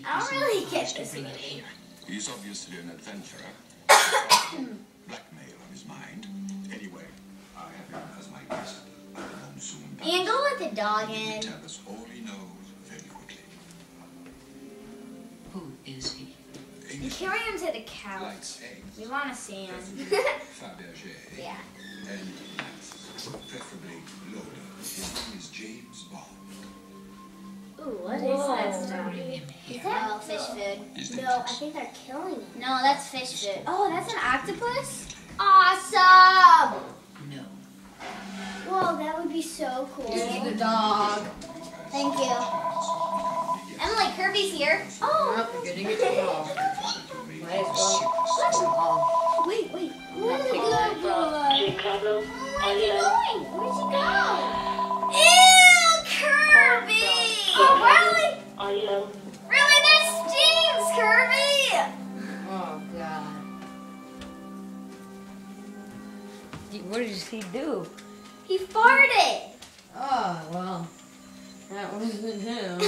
I don't really get this bring it movie. here. He's obviously an adventurer. Blackmail on his mind. Anyway, I have him as my guest at the Monsoon Palace. Ian, go let the dog He will in. tell us all he knows very quickly. Who is he? You carry him to the couch. Likes eggs, We want to see him. Fabergé, Yeah. and nuts, preferably loaded. His name is James Bond. Ooh, what is that stuff? Bring him Is here. that oh, fish food? He's No, I dangerous. think they're killing it. No, that's fish food. Oh, that's an octopus? Awesome! No. Whoa, that would be so cool. Here's the dog. Thank you. Emily, Kirby's here. Oh, you're gonna get the dog. Might as well. Wait. Where's the good boy? Chicago, Where's he going? Where's he go? Ew, Kirby! Oh, really? Audio. Really, that stinks, Kirby! Oh, God. What did he do? He farted! Oh, well. That wasn't him.